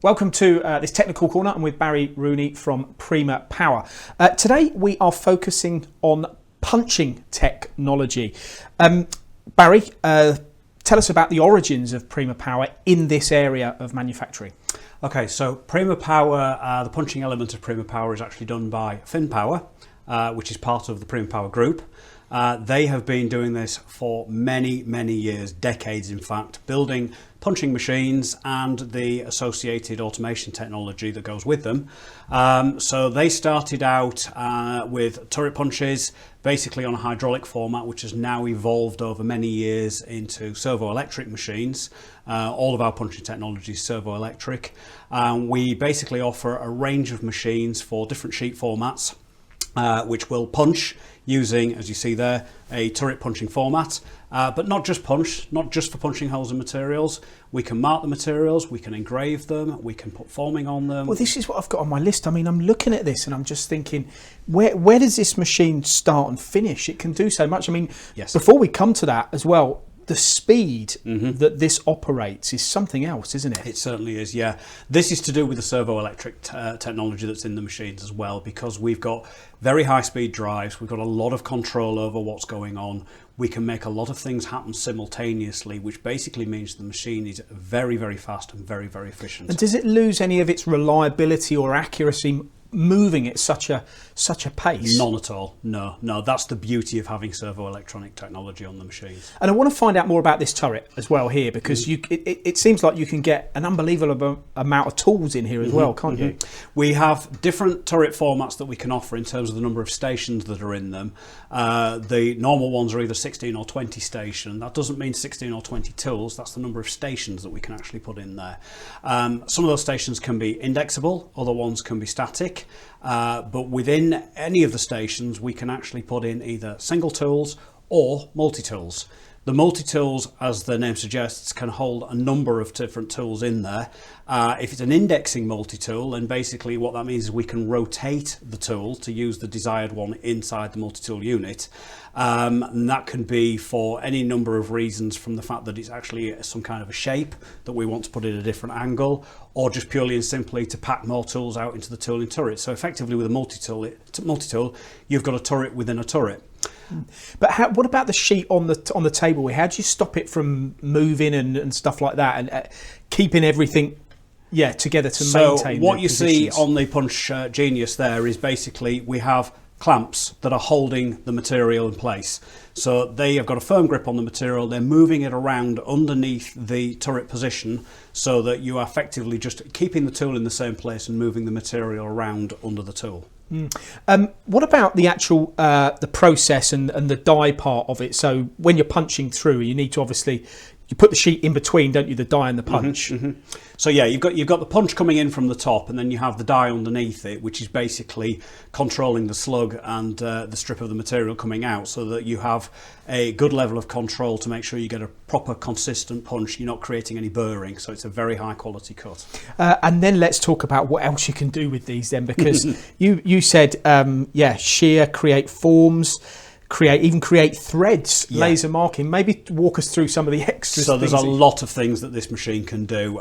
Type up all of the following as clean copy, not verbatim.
Welcome to this technical corner. I'm with Barry Rooney from Prima Power. Today we are focusing on punching technology. Barry, tell us about the origins of Prima Power in this area of manufacturing. Okay, so Prima Power, the punching element of Prima Power is actually done by Power, which is part of the Prima Power group. They have been doing this for many years, decades in fact, building punching machines and the associated automation technology that goes with them. So they started out with turret punches, basically on a hydraulic format, which has now evolved over many years into servo-electric machines. All of our punching technology is servo-electric. We basically offer a range of machines for different sheet formats, which will punch using, as you see there, a turret punching format, but not just punch, not just for punching holes in materials. We can mark the materials, we can engrave them, we can put forming on them. Well, this is what I've got on my list. I mean, I'm looking at this and I'm just thinking, where does this machine start and finish? It can do so much. I mean, yes. Before we come to that as well, the speed that this operates is something else, isn't it? It certainly is, yeah. This is to do with the servo-electric technology that's in the machines as well, because we've got very high-speed drives, we've got a lot of control over what's going on. We can make a lot of things happen simultaneously, which basically means the machine is very fast and very efficient. And does it lose any of its reliability or accuracy moving at such a pace? None at all. No. That's the beauty of having servo-electronic technology on the machines. And I want to find out more about this turret as well here, because it seems like you can get an unbelievable amount of tools in here as well, can't you? We have different turret formats that we can offer in terms of the number of stations that are in them. The normal ones are either 16 or 20 station. That doesn't mean 16 or 20 tools. That's the number of stations that we can actually put in there. Some of those stations can be indexable, other ones can be static. But within any of the stations we can actually put in either single tools or multi-tools. The multi-tools, as the name suggests, can hold a number of different tools in there. If it's an indexing multi-tool, then basically what that means is we can rotate the tool to use the desired one inside the multi-tool unit. And that can be for any number of reasons, from the fact that it's actually some kind of a shape that we want to put in a different angle, or just purely and simply to pack more tools out into the tooling turret. So effectively with a multi-tool, you've got a turret within a turret. But what about the sheet on the table? How do you stop it from moving and stuff like that, and keeping everything together to maintain? So what you see on the Punch Genius there is basically we have clamps that are holding the material in place. So they have got a firm grip on the material, they're moving it around underneath the turret position so that you are effectively just keeping the tool in the same place and moving the material around under the tool. What about the actual the process and the die part of it? So when you're punching through, you need to obviously, you put the sheet in between, don't you, the die and the punch? So yeah, you've got the punch coming in from the top, and then you have the die underneath it, which is basically controlling the slug and the strip of the material coming out, so that you have a good level of control to make sure you get a proper consistent punch. You're not creating any burring, so it's a very high quality cut. And then let's talk about what else you can do with these then, because you said shear, create forms, create threads, laser marking. Maybe walk us through some of the extras. So there's a lot of things that this machine can do.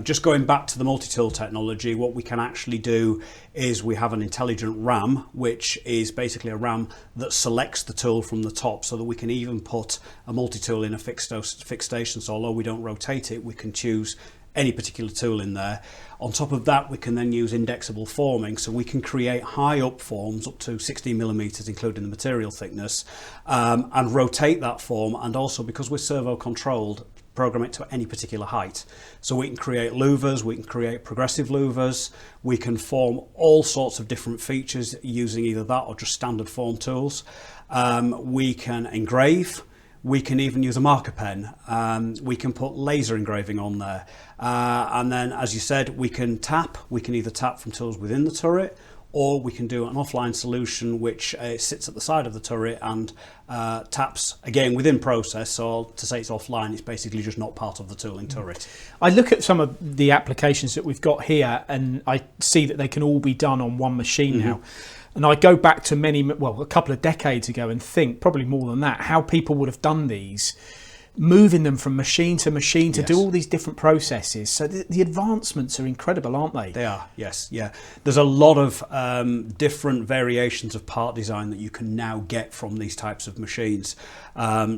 Just going back to the multi-tool technology, what we can actually do is we have an intelligent RAM, which is basically a RAM that selects the tool from the top, so that we can even put a multi-tool in a fixed station. So although we don't rotate it, we can choose any particular tool in there. On top of that, we can then use indexable forming, so we can create high up forms up to 16 millimeters, including the material thickness, and rotate that form, and also, because we're servo controlled, program it to any particular height. So we can create louvers, we can create progressive louvers, we can form all sorts of different features using either that or just standard form tools. We can engrave. We can even use a marker pen. We can put laser engraving on there. And then, as you said, we can tap. We can either tap from tools within the turret, or we can do an offline solution which sits at the side of the turret and taps, again, within process. So to say it's offline, it's basically just not part of the tooling turret. I look at some of the applications that we've got here, and I see that they can all be done on one machine now. And I go back to a couple of decades ago, and think, probably more than that, how people would have done these moving them from machine to machine to Yes. do all these different processes. So the advancements are incredible, aren't they? They are, yes, yeah. There's a lot of different variations of part design that you can now get from these types of machines.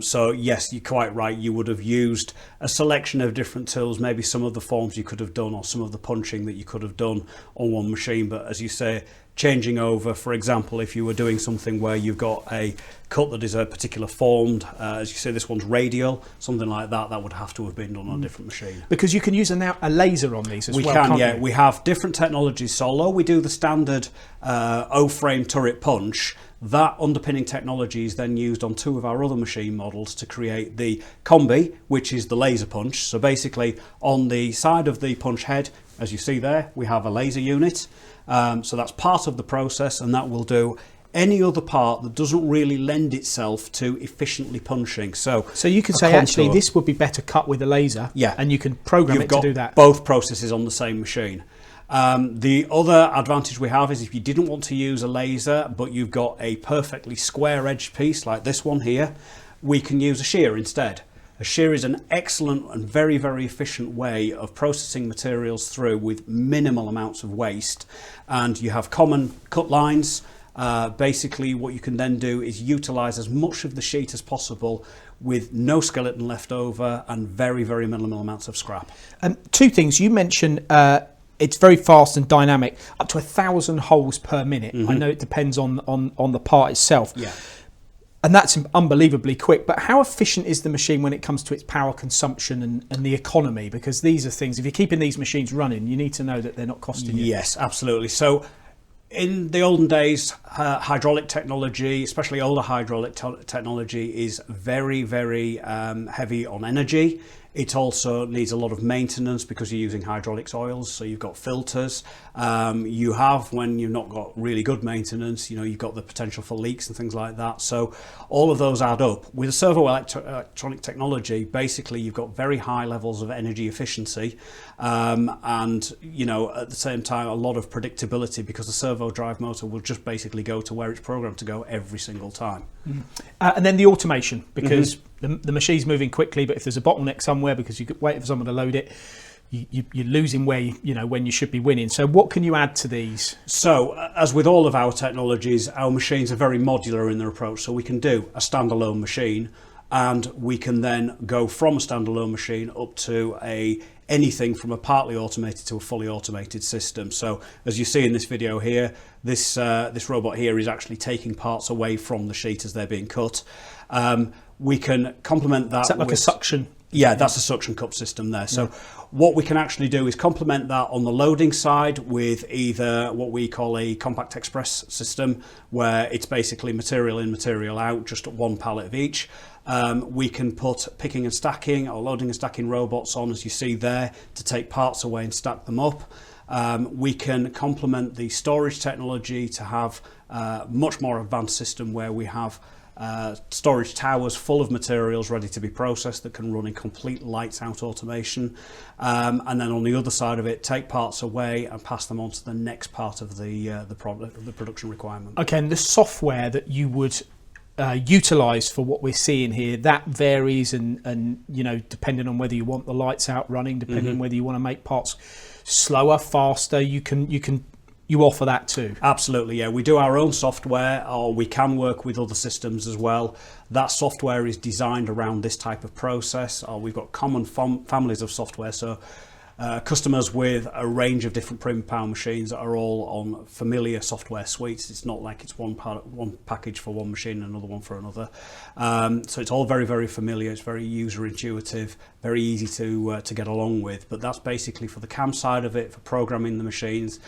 So yes, you're quite right. You would have used a selection of different tools, maybe some of the forms you could have done or some of the punching that you could have done on one machine. But as you say, changing over, for example, if you were doing something where you've got a cut that is a particular formed, as you say, this one's radial, something like that, that would have to have been done on a different machine. Because you can use a laser on these as We well, can, can't yeah. you? We have different technologies. So although we do the standard O-frame turret punch, that underpinning technology is then used on two of our other machine models to create the combi, which is the laser punch. So basically on the side of the punch head, as you see there, we have a laser unit. So that's part of the process, and that will do any other part that doesn't really lend itself to efficiently punching. So you could a say, contour. actually, this would be better cut with a laser, Yeah. and you can program You've it got to do that. both processes on the same machine. The other advantage we have is if you didn't want to use a laser, but you've got a perfectly square edged piece like this one here, we can use a shear instead. A shear is an excellent and very, very efficient way of processing materials through with minimal amounts of waste. And you have common cut lines. Basically, what you can then do is utilise as much of the sheet as possible with no skeleton left over and very, very minimal amounts of scrap. Two things. You mentioned it's very fast and dynamic, up to 1,000 holes per minute. I know it depends on the part itself. Yeah. And that's unbelievably quick. But how efficient is the machine when it comes to its power consumption and the economy? Because these are things, if you're keeping these machines running, you need to know that they're not costing you. Yes, absolutely. So in the olden days, hydraulic technology, especially older hydraulic technology, is very, very heavy on energy. It also needs a lot of maintenance because you're using hydraulics oils, so you've got filters. You have, when you've not got really good maintenance, you've got the potential for leaks and things like that. So all of those add up. With servo electronic technology, basically you've got very high levels of energy efficiency, and at the same time a lot of predictability, because the servo drive motor will just basically go to where it's programmed to go every single time. And then the automation, because the machine's moving quickly, but if there's a bottleneck somewhere because you could wait for someone to load it, you're losing when you should be winning. So what can you add to these? So as with all of our technologies, our machines are very modular in their approach. So we can do a standalone machine, and we can then go from a standalone machine up to anything from a partly automated to a fully automated system. So as you see in this video here, this robot here is actually taking parts away from the sheet as they're being cut. We can complement that. Is that like a suction? Yeah, that's a suction cup system there. So what we can actually do is complement that on the loading side with either what we call a compact express system, where it's basically material in, material out, just one pallet of each. We can put picking and stacking or loading and stacking robots on, as you see there, to take parts away and stack them up. We can complement the storage technology to have a much more advanced system where we have storage towers full of materials ready to be processed that can run in complete lights out automation, and then on the other side of it, take parts away and pass them on to the next part of the production requirement. Okay, and the software that you would utilise for what we're seeing here, that varies, and depending on whether you want the lights out running, depending on whether you want to make parts slower, faster, you offer that too? Absolutely, yeah. We do our own software, or we can work with other systems as well. That software is designed around this type of process. We've got common families of software, so customers with a range of different Prima Power machines are all on familiar software suites. It's not like it's one package for one machine and another one for another. So it's all very, very familiar. It's very user intuitive, very easy to get along with. But that's basically for the CAM side of it, for programming the machines,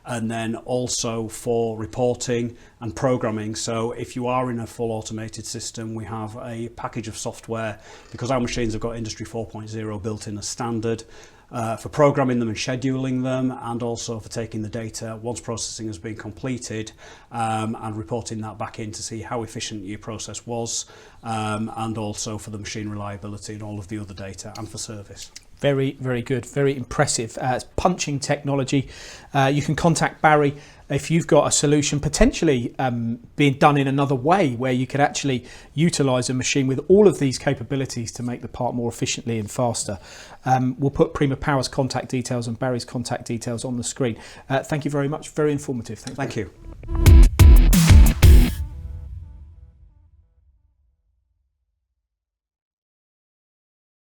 and then also for reporting and programming. So if you are in a full automated system, we have a package of software, because our machines have got Industry 4.0 built in as standard, for programming them and scheduling them, and also for taking the data once processing has been completed, and reporting that back in to see how efficient your process was, and also for the machine reliability and all of the other data, and for service. Very, very good. Very impressive. It's punching technology. You can contact Barry if you've got a solution potentially being done in another way, where you could actually utilise a machine with all of these capabilities to make the part more efficiently and faster. We'll put Prima Power's contact details and Barry's contact details on the screen. Thank you very much. Very informative. Thank you.